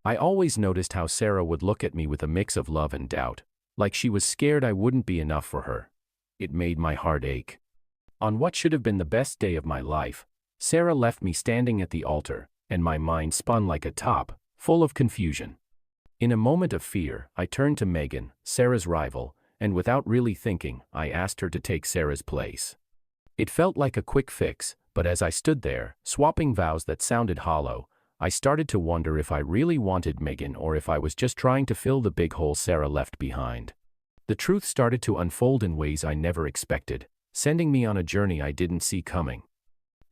I always noticed how Sarah would look at me with a mix of love and doubt, like she was scared I wouldn't be enough for her. It made my heart ache. On what should have been the best day of my life, Sarah left me standing at the altar, and my mind spun like a top, full of confusion. In a moment of fear, I turned to Megan, Sarah's rival, and without really thinking, I asked her to take Sarah's place. It felt like a quick fix, but as I stood there, swapping vows that sounded hollow, I started to wonder if I really wanted Megan or if I was just trying to fill the big hole Sarah left behind. The truth started to unfold in ways I never expected, sending me on a journey I didn't see coming.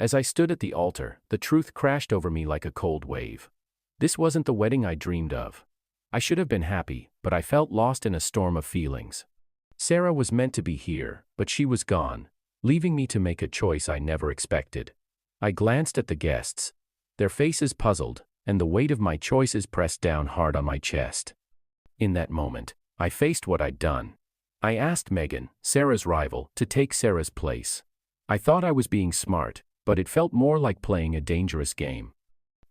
As I stood at the altar, the truth crashed over me like a cold wave. This wasn't the wedding I dreamed of. I should have been happy, but I felt lost in a storm of feelings. Sarah was meant to be here, but she was gone, leaving me to make a choice I never expected. I glanced at the guests, their faces puzzled, and the weight of my choices pressed down hard on my chest. In that moment, I faced what I'd done. I asked Megan, Sarah's rival, to take Sarah's place. I thought I was being smart, but it felt more like playing a dangerous game.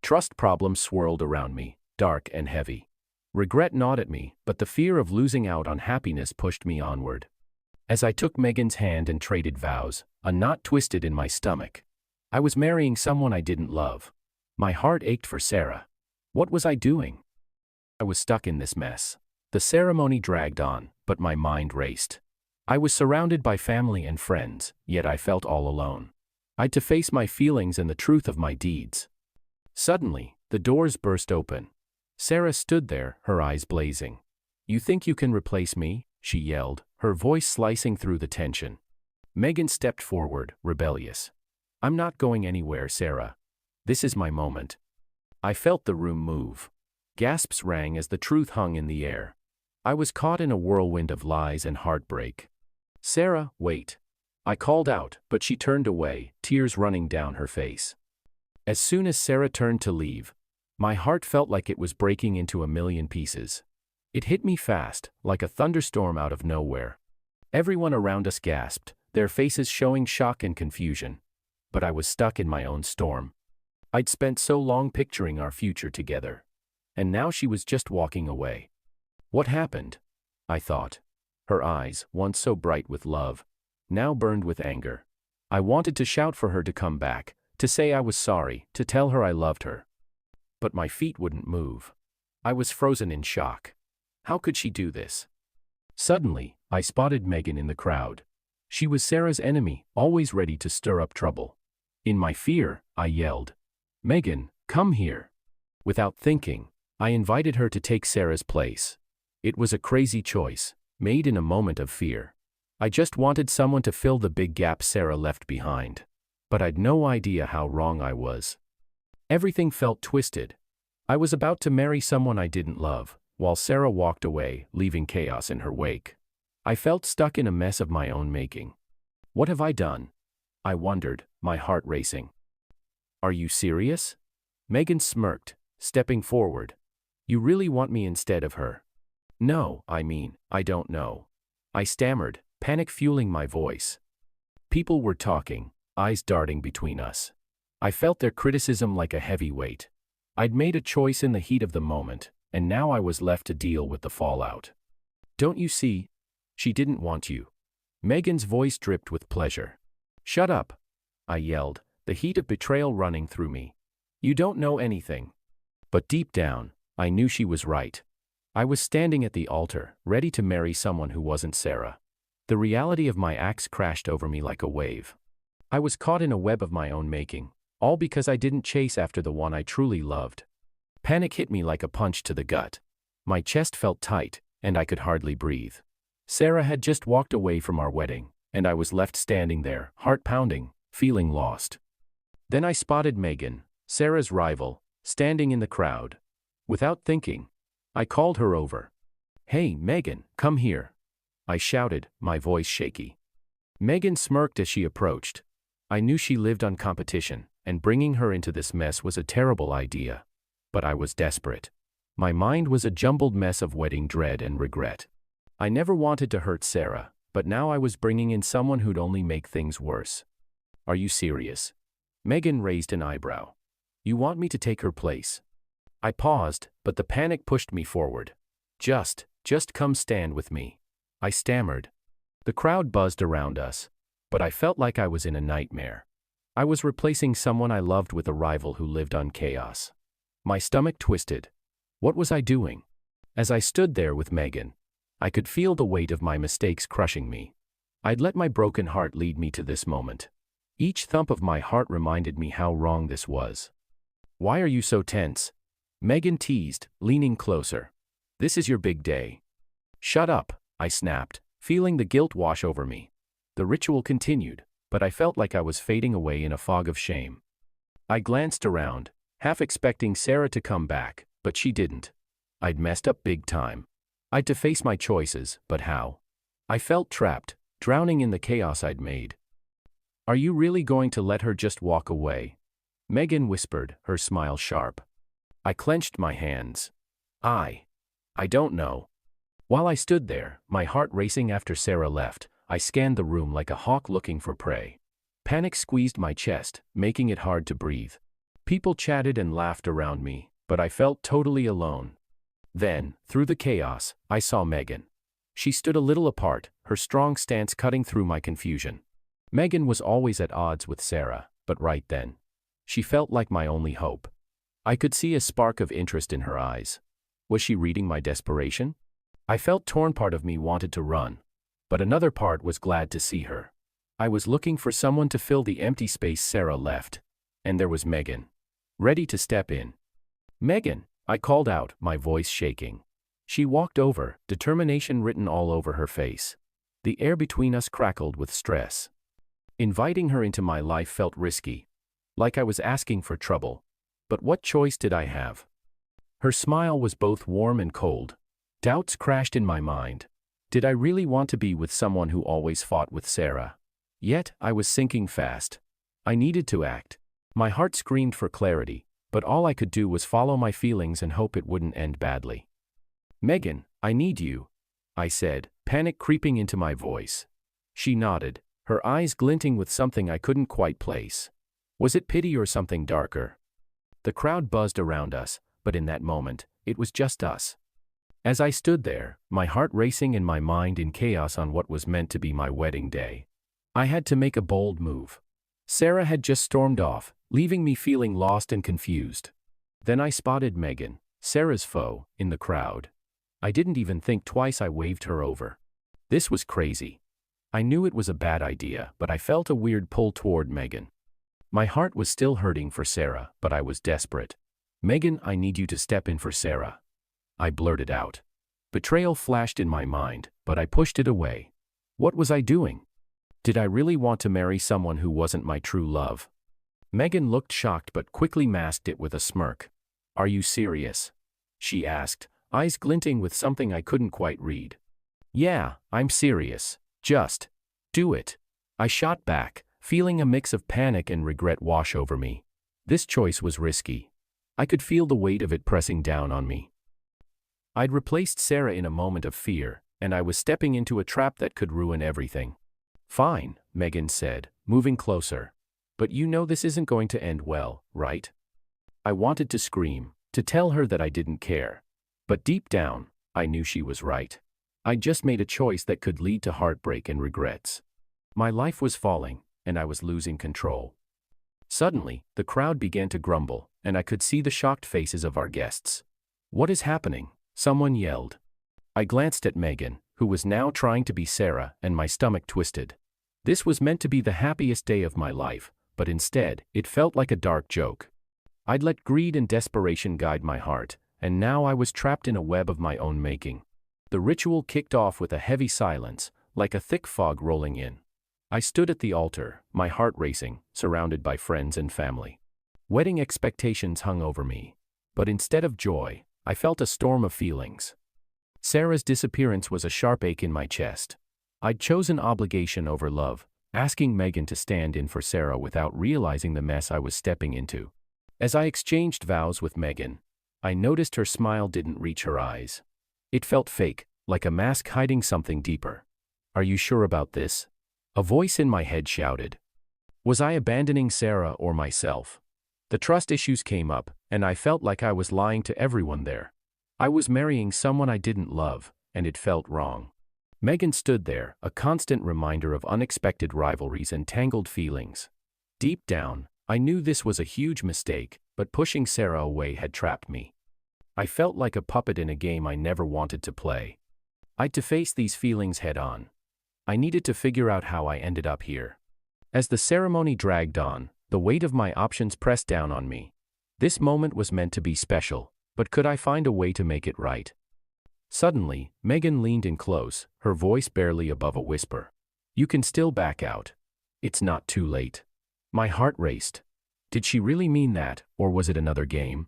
Trust problems swirled around me, dark and heavy. Regret gnawed at me, but the fear of losing out on happiness pushed me onward. As I took Megan's hand and traded vows, a knot twisted in my stomach. I was marrying someone I didn't love. My heart ached for Sarah. What was I doing? I was stuck in this mess. The ceremony dragged on, but my mind raced. I was surrounded by family and friends, yet I felt all alone. I'd to face my feelings and the truth of my deeds. Suddenly, the doors burst open. Sarah stood there, her eyes blazing. "You think you can replace me?" she yelled, her voice slicing through the tension. Megan stepped forward, rebellious. "I'm not going anywhere, Sarah. This is my moment." I felt the room move. Gasps rang as the truth hung in the air. I was caught in a whirlwind of lies and heartbreak. "Sarah, wait." I called out, but she turned away, tears running down her face. As soon as Sarah turned to leave, my heart felt like it was breaking into a million pieces. It hit me fast, like a thunderstorm out of nowhere. Everyone around us gasped, their faces showing shock and confusion. But I was stuck in my own storm. I'd spent so long picturing our future together. And now she was just walking away. What happened? I thought. Her eyes, once so bright with love, now burned with anger. I wanted to shout for her to come back, to say I was sorry, to tell her I loved her. But my feet wouldn't move. I was frozen in shock. How could she do this? Suddenly, I spotted Megan in the crowd. She was Sarah's enemy, always ready to stir up trouble. In my fear, I yelled, "Megan, come here." Without thinking, I invited her to take Sarah's place. It was a crazy choice, made in a moment of fear. I just wanted someone to fill the big gap Sarah left behind. But I'd no idea how wrong I was. Everything felt twisted. I was about to marry someone I didn't love, while Sarah walked away, leaving chaos in her wake. I felt stuck in a mess of my own making. What have I done? I wondered, my heart racing. "Are you serious?" Megan smirked, stepping forward. "You really want me instead of her?" "No, I don't know." I stammered, panic fueling my voice. People were talking, eyes darting between us. I felt their criticism like a heavy weight. I'd made a choice in the heat of the moment, and now I was left to deal with the fallout. "Don't you see? She didn't want you." Megan's voice dripped with pleasure. "Shut up," I yelled, the heat of betrayal running through me. "You don't know anything." But deep down, I knew she was right. I was standing at the altar, ready to marry someone who wasn't Sarah. The reality of my acts crashed over me like a wave. I was caught in a web of my own making, all because I didn't chase after the one I truly loved. Panic hit me like a punch to the gut. My chest felt tight, and I could hardly breathe. Sarah had just walked away from our wedding, and I was left standing there, heart pounding, feeling lost. Then I spotted Megan, Sarah's rival, standing in the crowd. Without thinking, I called her over. "Hey, Megan, come here," I shouted, my voice shaky. Megan smirked as she approached. I knew she lived on competition, and bringing her into this mess was a terrible idea. But I was desperate. My mind was a jumbled mess of wedding dread and regret. I never wanted to hurt Sarah, but now I was bringing in someone who'd only make things worse. "Are you serious?" Megan raised an eyebrow. "You want me to take her place?" I paused, but the panic pushed me forward. Just come stand with me, I stammered. The crowd buzzed around us, but I felt like I was in a nightmare. I was replacing someone I loved with a rival who lived on chaos. My stomach twisted. What was I doing? As I stood there with Megan, I could feel the weight of my mistakes crushing me. I'd let my broken heart lead me to this moment. Each thump of my heart reminded me how wrong this was. Why are you so tense? Megan teased, leaning closer. This is your big day. Shut up, I snapped, feeling the guilt wash over me. The ritual continued, but I felt like I was fading away in a fog of shame. I glanced around, half expecting Sarah to come back, but she didn't. I'd messed up big time. I'd to face my choices, but how? I felt trapped, drowning in the chaos I'd made. Are you really going to let her just walk away? Megan whispered, her smile sharp. I clenched my hands. I don't know. While I stood there, my heart racing after Sarah left, I scanned the room like a hawk looking for prey. Panic squeezed my chest, making it hard to breathe. People chatted and laughed around me, but I felt totally alone. Then, through the chaos, I saw Megan. She stood a little apart, her strong stance cutting through my confusion. Megan was always at odds with Sarah, but right then, she felt like my only hope. I could see a spark of interest in her eyes. Was she reading my desperation? I felt torn. Part of me wanted to run, but another part was glad to see her. I was looking for someone to fill the empty space Sarah left, and there was Megan, ready to step in. Megan, I called out, my voice shaking. She walked over, determination written all over her face. The air between us crackled with stress. Inviting her into my life felt risky, like I was asking for trouble. But what choice did I have? Her smile was both warm and cold. Doubts crashed in my mind. Did I really want to be with someone who always fought with Sarah? Yet, I was sinking fast. I needed to act. My heart screamed for clarity, but all I could do was follow my feelings and hope it wouldn't end badly. Megan, I need you, I said, panic creeping into my voice. She nodded, her eyes glinting with something I couldn't quite place. Was it pity or something darker? The crowd buzzed around us, but in that moment, it was just us. As I stood there, my heart racing and my mind in chaos on what was meant to be my wedding day, I had to make a bold move. Sarah had just stormed off, leaving me feeling lost and confused. Then I spotted Megan, Sarah's foe, in the crowd. I didn't even think twice. I waved her over. This was crazy. I knew it was a bad idea, but I felt a weird pull toward Megan. My heart was still hurting for Sarah, but I was desperate. Megan, I need you to step in for Sarah, I blurted out. Betrayal flashed in my mind, but I pushed it away. What was I doing? Did I really want to marry someone who wasn't my true love? Megan looked shocked but quickly masked it with a smirk. Are you serious? She asked, eyes glinting with something I couldn't quite read. Yeah, I'm serious. Just do it. I shot back, feeling a mix of panic and regret wash over me. This choice was risky. I could feel the weight of it pressing down on me. I'd replaced Sarah in a moment of fear, and I was stepping into a trap that could ruin everything. Fine, Megan said, moving closer. But you know this isn't going to end well, right? I wanted to scream, to tell her that I didn't care. But deep down, I knew she was right. I'd just made a choice that could lead to heartbreak and regrets. My life was falling, and I was losing control. Suddenly, the crowd began to grumble, and I could see the shocked faces of our guests. What is happening? Someone yelled. I glanced at Megan, who was now trying to be Sarah, and my stomach twisted. This was meant to be the happiest day of my life, but instead, it felt like a dark joke. I'd let greed and desperation guide my heart, and now I was trapped in a web of my own making. The ritual kicked off with a heavy silence, like a thick fog rolling in. I stood at the altar, my heart racing, surrounded by friends and family. Wedding expectations hung over me, but instead of joy, I felt a storm of feelings. Sarah's disappearance was a sharp ache in my chest. I'd chosen obligation over love, asking Megan to stand in for Sarah without realizing the mess I was stepping into. As I exchanged vows with Megan, I noticed her smile didn't reach her eyes. It felt fake, like a mask hiding something deeper. Are you sure about this? A voice in my head shouted. Was I abandoning Sarah or myself? The trust issues came up, and I felt like I was lying to everyone there. I was marrying someone I didn't love, and it felt wrong. Megan stood there, a constant reminder of unexpected rivalries and tangled feelings. Deep down, I knew this was a huge mistake, but pushing Sarah away had trapped me. I felt like a puppet in a game I never wanted to play. I'd to face these feelings head-on. I needed to figure out how I ended up here. As the ceremony dragged on, the weight of my options pressed down on me. This moment was meant to be special, but could I find a way to make it right? Suddenly, Megan leaned in close, her voice barely above a whisper. "You can still back out. It's not too late." My heart raced. Did she really mean that, or was it another game?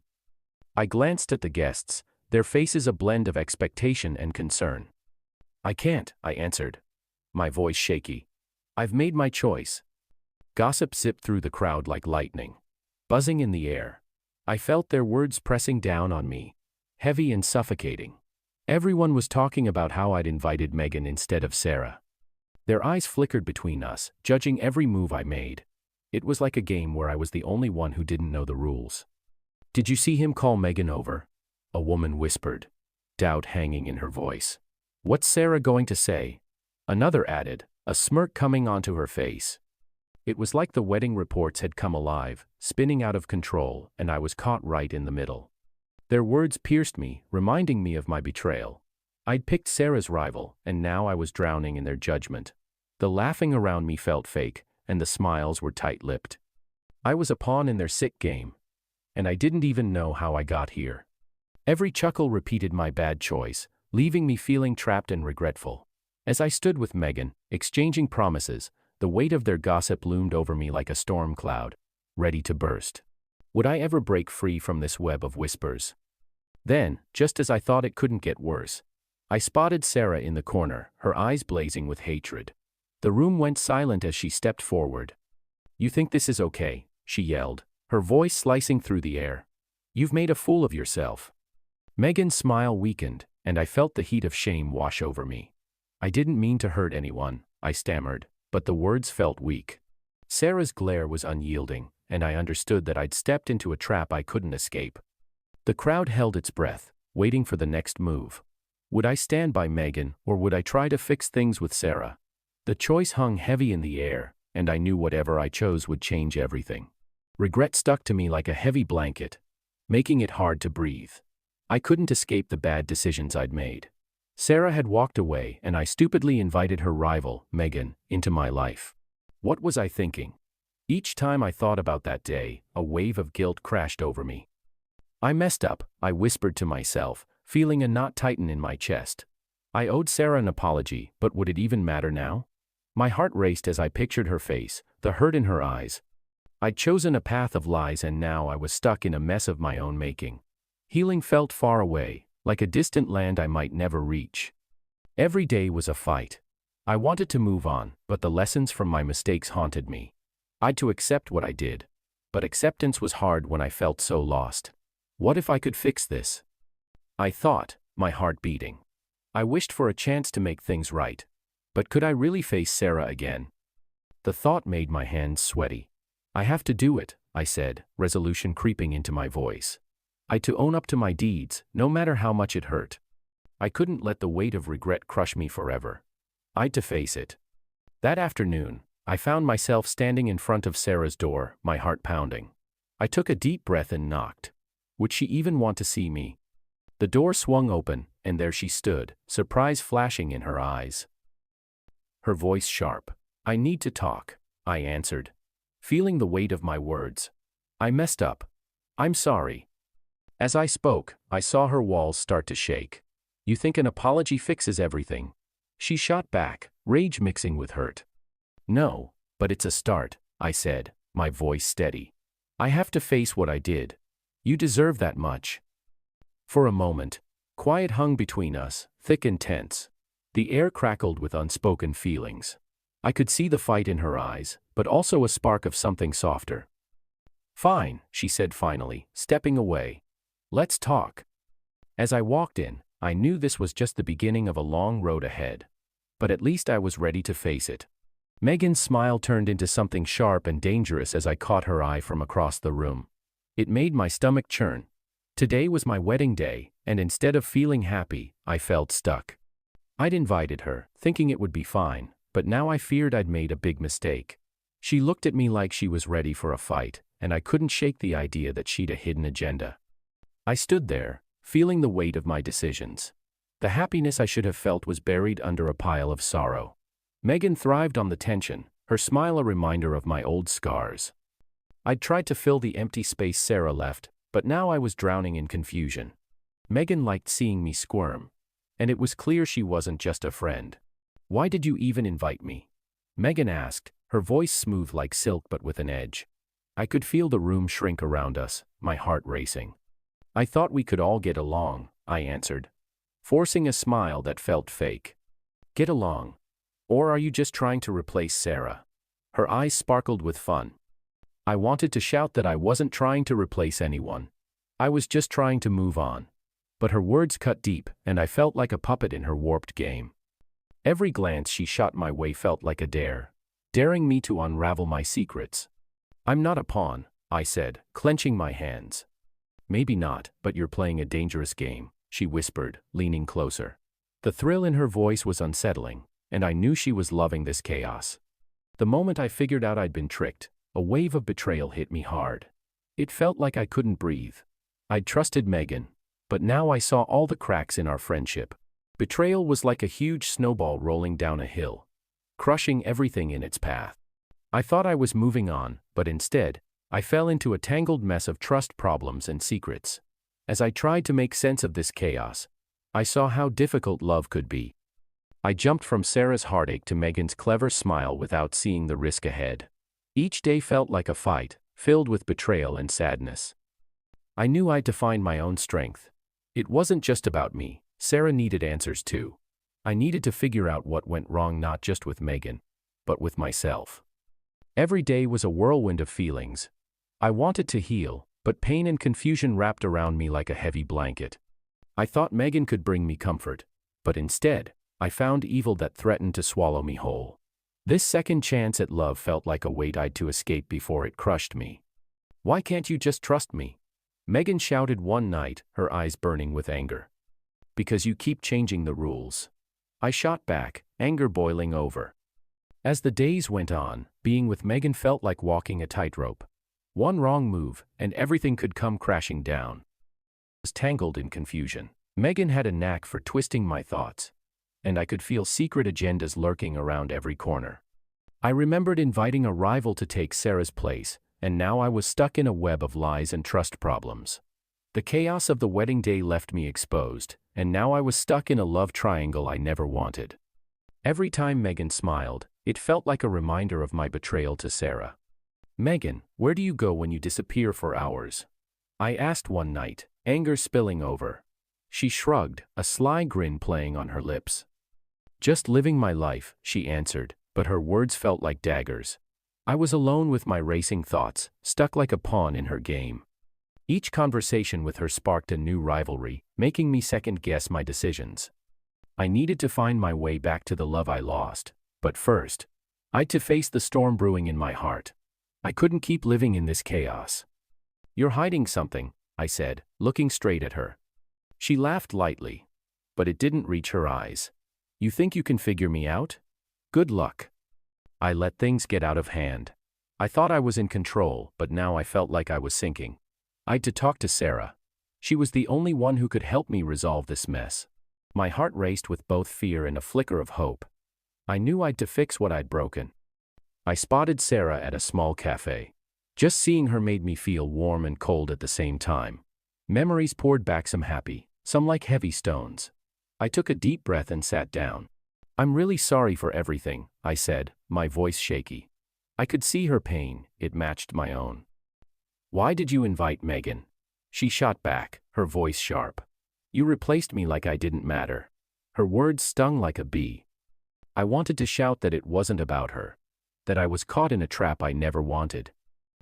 I glanced at the guests, their faces a blend of expectation and concern. "I can't," I answered, my voice shaky. "I've made my choice." Gossip zipped through the crowd like lightning, buzzing in the air. I felt their words pressing down on me, heavy and suffocating. Everyone was talking about how I'd invited Megan instead of Sarah. Their eyes flickered between us, judging every move I made. It was like a game where I was the only one who didn't know the rules. "Did you see him call Megan over?" a woman whispered, doubt hanging in her voice. "What's Sarah going to say?" another added, a smirk coming onto her face. It was like the wedding reports had come alive, spinning out of control, and I was caught right in the middle. Their words pierced me, reminding me of my betrayal. I'd picked Sarah's rival, and now I was drowning in their judgment. The laughing around me felt fake, and the smiles were tight-lipped. I was a pawn in their sick game, and I didn't even know how I got here. Every chuckle repeated my bad choice, leaving me feeling trapped and regretful. As I stood with Megan, exchanging promises, the weight of their gossip loomed over me like a storm cloud, ready to burst. Would I ever break free from this web of whispers? Then, just as I thought it couldn't get worse, I spotted Sarah in the corner, her eyes blazing with hatred. The room went silent as she stepped forward. "You think this is okay?" she yelled, her voice slicing through the air. "You've made a fool of yourself." Megan's smile weakened, and I felt the heat of shame wash over me. "I didn't mean to hurt anyone," I stammered, but the words felt weak. Sarah's glare was unyielding, and I understood that I'd stepped into a trap I couldn't escape. The crowd held its breath, waiting for the next move. Would I stand by Megan, or would I try to fix things with Sarah? The choice hung heavy in the air, and I knew whatever I chose would change everything. Regret stuck to me like a heavy blanket, making it hard to breathe. I couldn't escape the bad decisions I'd made. Sarah had walked away, and I stupidly invited her rival, Megan, into my life. What was I thinking? Each time I thought about that day, a wave of guilt crashed over me. "I messed up," I whispered to myself, feeling a knot tighten in my chest. I owed Sarah an apology, but would it even matter now? My heart raced as I pictured her face, the hurt in her eyes. I'd chosen a path of lies, and now I was stuck in a mess of my own making. Healing felt far away, like a distant land I might never reach. Every day was a fight. I wanted to move on, but the lessons from my mistakes haunted me. I'd to accept what I did. But acceptance was hard when I felt so lost. What if I could fix this? I thought, my heart beating. I wished for a chance to make things right. But could I really face Sarah again? The thought made my hands sweaty. "I have to do it," I said, resolution creeping into my voice. I'd to own up to my deeds, no matter how much it hurt. I couldn't let the weight of regret crush me forever. I'd to face it. That afternoon, I found myself standing in front of Sarah's door, my heart pounding. I took a deep breath and knocked. Would she even want to see me? The door swung open, and there she stood, surprise flashing in her eyes. Her voice sharp. "I need to talk," I answered, feeling the weight of my words. "I messed up. I'm sorry." As I spoke, I saw her walls start to shake. "You think an apology fixes everything?" She shot back, rage mixing with hurt. "No, but it's a start," I said, my voice steady. "I have to face what I did. You deserve that much." For a moment, quiet hung between us, thick and tense. The air crackled with unspoken feelings. I could see the fight in her eyes, but also a spark of something softer. "Fine," she said finally, stepping away. "Let's talk." As I walked in, I knew this was just the beginning of a long road ahead. But at least I was ready to face it. Megan's smile turned into something sharp and dangerous as I caught her eye from across the room. It made my stomach churn. Today was my wedding day, and instead of feeling happy, I felt stuck. I'd invited her, thinking it would be fine, but now I feared I'd made a big mistake. She looked at me like she was ready for a fight, and I couldn't shake the idea that she'd a hidden agenda. I stood there, feeling the weight of my decisions. The happiness I should have felt was buried under a pile of sorrow. Megan thrived on the tension, her smile a reminder of my old scars. I'd tried to fill the empty space Sarah left, but now I was drowning in confusion. Megan liked seeing me squirm, and it was clear she wasn't just a friend. "Why did you even invite me?" Megan asked, her voice smooth like silk but with an edge. I could feel the room shrink around us, my heart racing. "I thought we could all get along," I answered, forcing a smile that felt fake. "Get along? Or are you just trying to replace Sarah?" Her eyes sparkled with fun. I wanted to shout that I wasn't trying to replace anyone. I was just trying to move on. But her words cut deep, and I felt like a puppet in her warped game. Every glance she shot my way felt like a dare, daring me to unravel my secrets. "I'm not a pawn," I said, clenching my hands. "Maybe not, but you're playing a dangerous game," she whispered, leaning closer. The thrill in her voice was unsettling, and I knew she was loving this chaos. The moment I figured out I'd been tricked, a wave of betrayal hit me hard. It felt like I couldn't breathe. I'd trusted Megan, but now I saw all the cracks in our friendship. Betrayal was like a huge snowball rolling down a hill, crushing everything in its path. I thought I was moving on, but instead, I fell into a tangled mess of trust problems and secrets. As I tried to make sense of this chaos, I saw how difficult love could be. I jumped from Sarah's heartache to Megan's clever smile without seeing the risk ahead. Each day felt like a fight, filled with betrayal and sadness. I knew I'd to find my own strength. It wasn't just about me, Sarah needed answers too. I needed to figure out what went wrong not just with Megan, but with myself. Every day was a whirlwind of feelings. I wanted to heal, but pain and confusion wrapped around me like a heavy blanket. I thought Megan could bring me comfort, but instead, I found evil that threatened to swallow me whole. This second chance at love felt like a weight I'd to escape before it crushed me. "Why can't you just trust me?" Megan shouted one night, her eyes burning with anger. "Because you keep changing the rules." I shot back, anger boiling over. As the days went on, being with Megan felt like walking a tightrope. One wrong move, and everything could come crashing down. I was tangled in confusion. Megan had a knack for twisting my thoughts, and I could feel secret agendas lurking around every corner. I remembered inviting a rival to take Sarah's place, and now I was stuck in a web of lies and trust problems. The chaos of the wedding day left me exposed, and now I was stuck in a love triangle I never wanted. Every time Megan smiled, it felt like a reminder of my betrayal to Sarah. "Megan, where do you go when you disappear for hours?" I asked one night, anger spilling over. She shrugged, a sly grin playing on her lips. "Just living my life," she answered, but her words felt like daggers. I was alone with my racing thoughts, stuck like a pawn in her game. Each conversation with her sparked a new rivalry, making me second-guess my decisions. I needed to find my way back to the love I lost, but first, I'd to face the storm brewing in my heart. I couldn't keep living in this chaos. "You're hiding something," I said, looking straight at her. She laughed lightly, but it didn't reach her eyes. "You think you can figure me out? Good luck." I let things get out of hand. I thought I was in control, but now I felt like I was sinking. I'd to talk to Sarah. She was the only one who could help me resolve this mess. My heart raced with both fear and a flicker of hope. I knew I'd to fix what I'd broken. I spotted Sarah at a small cafe. Just seeing her made me feel warm and cold at the same time. Memories poured back, some happy, some like heavy stones. I took a deep breath and sat down. "I'm really sorry for everything," I said, my voice shaky. I could see her pain, it matched my own. "Why did you invite Megan?" She shot back, her voice sharp. "You replaced me like I didn't matter." Her words stung like a bee. I wanted to shout that it wasn't about her, that I was caught in a trap I never wanted.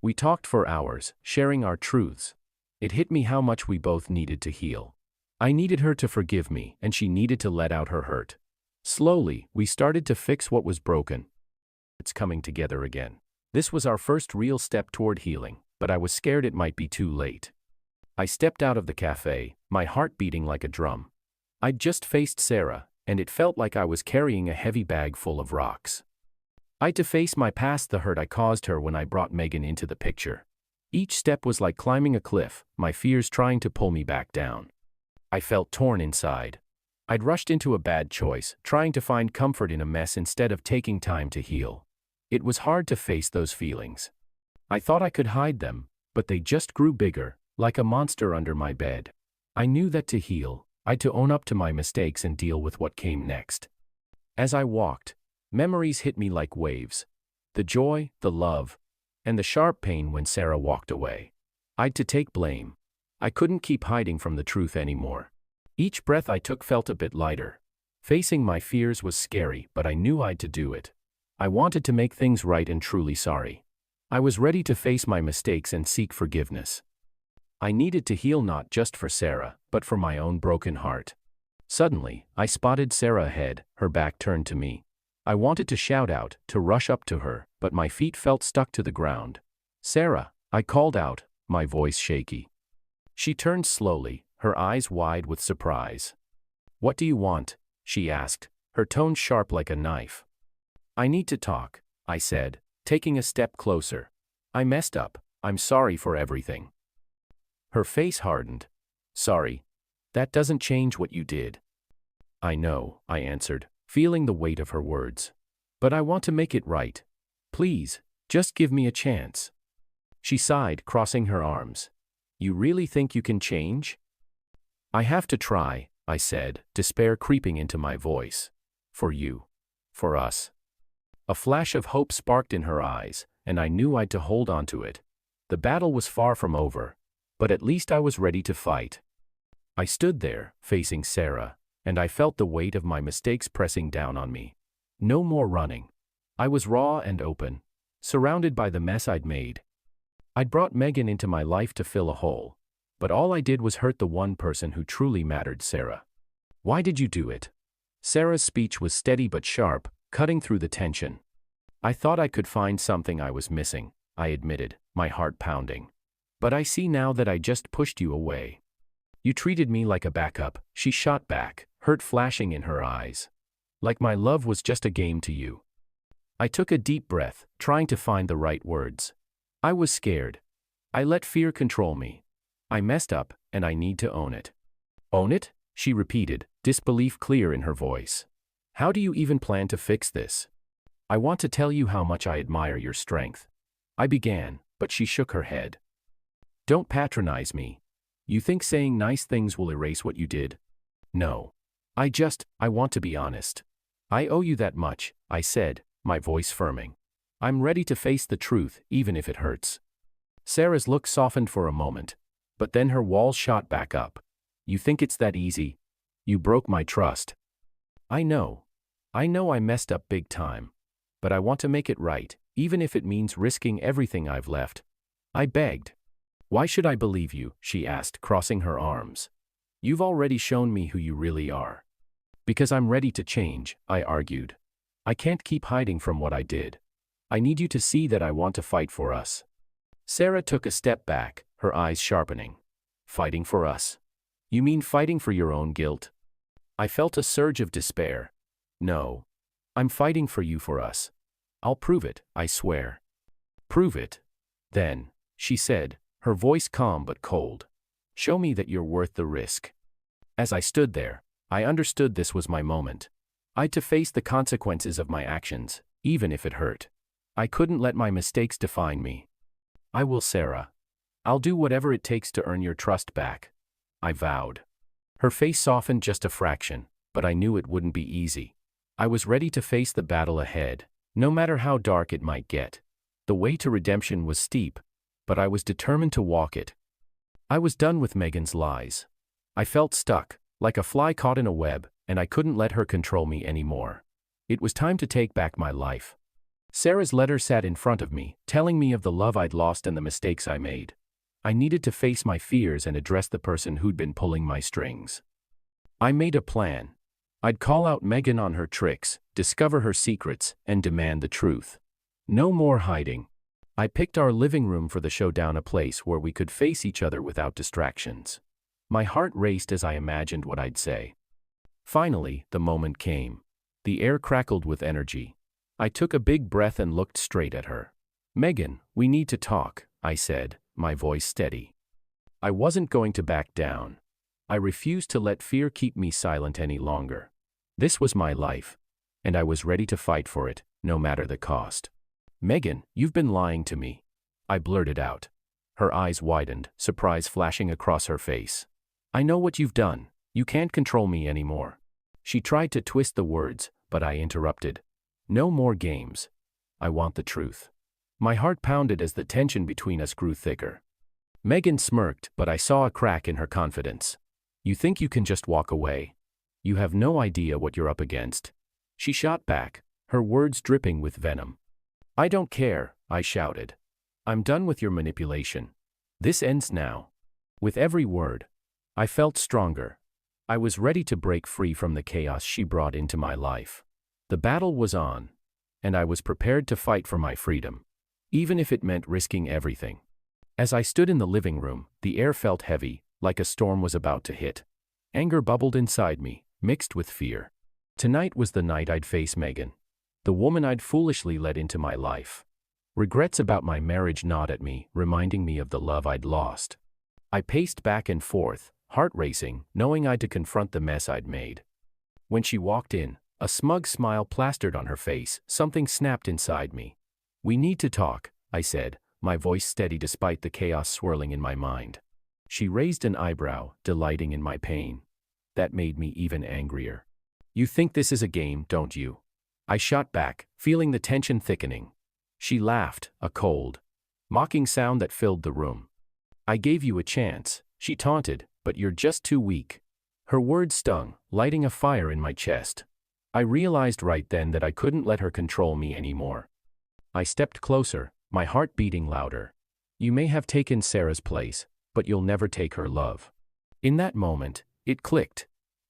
We talked for hours, sharing our truths. It hit me how much we both needed to heal. I needed her to forgive me, and she needed to let out her hurt. Slowly, we started to fix what was broken. It's coming together again. This was our first real step toward healing. but I was scared it might be too late. I stepped out of the cafe, my heart beating like a drum. I'd just faced Sarah, and it felt like I was carrying a heavy bag full of rocks. I'd to face my past, the hurt I caused her when I brought Megan into the picture. Each step was like climbing a cliff, my fears trying to pull me back down. I felt torn inside. I'd rushed into a bad choice, trying to find comfort in a mess instead of taking time to heal. It was hard to face those feelings. I thought I could hide them, but they just grew bigger, like a monster under my bed. I knew that to heal, I'd to own up to my mistakes and deal with what came next. As I walked, memories hit me like waves. The joy, the love, and the sharp pain when Sarah walked away. I'd to take blame. I couldn't keep hiding from the truth anymore. Each breath I took felt a bit lighter. Facing my fears was scary, but I knew I'd to do it. I wanted to make things right and truly sorry. I was ready to face my mistakes and seek forgiveness. I needed to heal not just for Sarah, but for my own broken heart. Suddenly, I spotted Sarah ahead, her back turned to me. I wanted to shout out, to rush up to her, but my feet felt stuck to the ground. "Sarah," I called out, my voice shaky. She turned slowly, her eyes wide with surprise. "What do you want?" she asked, her tone sharp like a knife. "I need to talk," I said, taking a step closer. "I messed up. I'm sorry for everything." Her face hardened. "Sorry. That doesn't change what you did." "I know," I answered, feeling the weight of her words. "But I want to make it right. Please, just give me a chance." She sighed, crossing her arms. "You really think you can change?" "I have to try," I said, despair creeping into my voice. "For you. For us." A flash of hope sparked in her eyes, and I knew I'd to hold on to it. The battle was far from over, but at least I was ready to fight. I stood there, facing Sarah, and I felt the weight of my mistakes pressing down on me. No more running. I was raw and open, surrounded by the mess I'd made. I'd brought Megan into my life to fill a hole, but all I did was hurt the one person who truly mattered, Sarah. "Why did you do it?" Sarah's speech was steady but sharp, cutting through the tension. "I thought I could find something I was missing," I admitted, my heart pounding. "But I see now that I just pushed you away. You treated me like a backup," she shot back, hurt flashing in her eyes. "Like my love was just a game to you." I took a deep breath, trying to find the right words. I was scared. I let fear control me. I messed up, and I need to own it. "Own it?" she repeated, disbelief clear in her voice. "How do you even plan to fix this?" "I want to tell you how much I admire your strength," I began, but she shook her head. "Don't patronize me. You think saying nice things will erase what you did?" "No. I want to be honest. I owe you that much," I said, my voice firming. "I'm ready to face the truth, even if it hurts." Sarah's look softened for a moment, but then her walls shot back up. "You think it's that easy? You broke my trust." I know I messed up big time. But I want to make it right, even if it means risking everything I've left." I begged. "Why should I believe you?" she asked, crossing her arms. "You've already shown me who you really are." "Because I'm ready to change," I argued. "I can't keep hiding from what I did. I need you to see that I want to fight for us." Sarah took a step back, her eyes sharpening. "Fighting for us? You mean fighting for your own guilt?" I felt a surge of despair. "No. I'm fighting for you, for us. I'll prove it, I swear." "Prove it? Then," she said, her voice calm but cold. "Show me that you're worth the risk." As I stood there, I understood this was my moment. I'd to face the consequences of my actions, even if it hurt. I couldn't let my mistakes define me. "I will, Sarah. I'll do whatever it takes to earn your trust back," I vowed. Her face softened just a fraction, but I knew it wouldn't be easy. I was ready to face the battle ahead, no matter how dark it might get. The way to redemption was steep, but I was determined to walk it. I was done with Megan's lies. I felt stuck, like a fly caught in a web, and I couldn't let her control me anymore. It was time to take back my life. Sarah's letter sat in front of me, telling me of the love I'd lost and the mistakes I made. I needed to face my fears and address the person who'd been pulling my strings. I made a plan. I'd call out Megan on her tricks, discover her secrets, and demand the truth. No more hiding. I picked our living room for the showdown, a place where we could face each other without distractions. My heart raced as I imagined what I'd say. Finally, the moment came. The air crackled with energy. I took a big breath and looked straight at her. "Megan, we need to talk," I said, my voice steady. I wasn't going to back down. I refused to let fear keep me silent any longer. This was my life, and I was ready to fight for it, no matter the cost. "Megan, you've been lying to me," I blurted out. Her eyes widened, surprise flashing across her face. "I know what you've done. You can't control me anymore." She tried to twist the words, but I interrupted. "No more games. I want the truth." My heart pounded as the tension between us grew thicker. Megan smirked, but I saw a crack in her confidence. "You think you can just walk away? You have no idea what you're up against." She shot back, her words dripping with venom. "I don't care," I shouted. "I'm done with your manipulation. This ends now." With every word, I felt stronger. I was ready to break free from the chaos she brought into my life. The battle was on, and I was prepared to fight for my freedom, even if it meant risking everything. As I stood in the living room, the air felt heavy, like a storm was about to hit. Anger bubbled inside me, mixed with fear. Tonight was the night I'd face Megan, the woman I'd foolishly let into my life. Regrets about my marriage gnawed at me, reminding me of the love I'd lost. I paced back and forth, heart racing, knowing I'd to confront the mess I'd made. When she walked in, a smug smile plastered on her face, something snapped inside me. "We need to talk," I said, my voice steady despite the chaos swirling in my mind. She raised an eyebrow, delighting in my pain. That made me even angrier. "You think this is a game, don't you?" I shot back, feeling the tension thickening. She laughed, a cold, mocking sound that filled the room. "I gave you a chance," she taunted, "but you're just too weak." Her words stung, lighting a fire in my chest. I realized right then that I couldn't let her control me anymore. I stepped closer, my heart beating louder. "You may have taken Sarah's place, but you'll never take her love." In that moment, it clicked.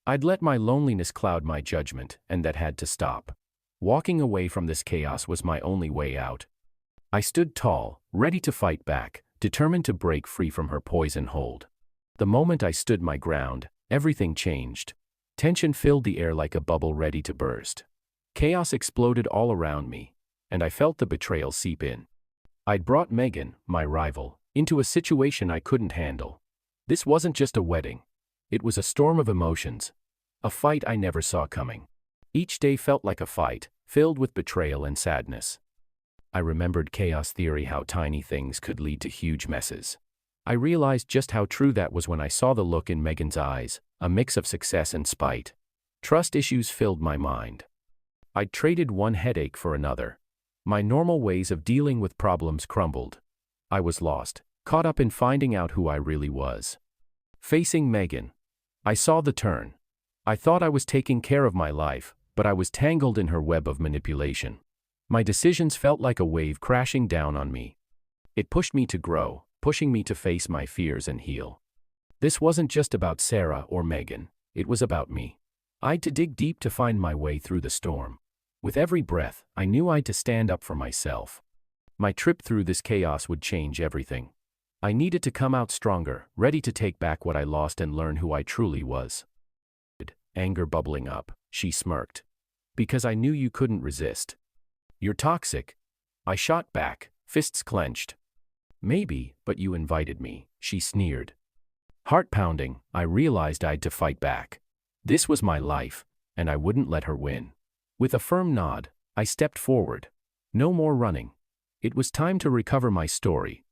I'd let my loneliness cloud my judgment, and that had to stop. Walking away from this chaos was my only way out. I stood tall, ready to fight back, determined to break free from her poison hold. The moment I stood my ground, everything changed. Tension filled the air like a bubble ready to burst. Chaos exploded all around me, and I felt the betrayal seep in. I'd brought Megan, my rival, into a situation I couldn't handle. This wasn't just a wedding. It was a storm of emotions. A fight I never saw coming. Each day felt like a fight, filled with betrayal and sadness. I remembered chaos theory, how tiny things could lead to huge messes. I realized just how true that was when I saw the look in Megan's eyes, a mix of success and spite. Trust issues filled my mind. I'd traded one headache for another. My normal ways of dealing with problems crumbled. I was lost, caught up in finding out who I really was. Facing Megan, I saw the turn. I thought I was taking care of my life, but I was tangled in her web of manipulation. My decisions felt like a wave crashing down on me. It pushed me to grow, pushing me to face my fears and heal. This wasn't just about Sarah or Megan, it was about me. I'd to dig deep to find my way through the storm. With every breath, I knew I'd to stand up for myself. My trip through this chaos would change everything. I needed to come out stronger, ready to take back what I lost and learn who I truly was. Anger bubbling up, she smirked. "Because I knew you couldn't resist." "You're toxic." I shot back, fists clenched. "Maybe, but you invited me," she sneered. Heart pounding, I realized I'd to fight back. This was my life, and I wouldn't let her win. With a firm nod, I stepped forward. No more running. It was time to recover my story,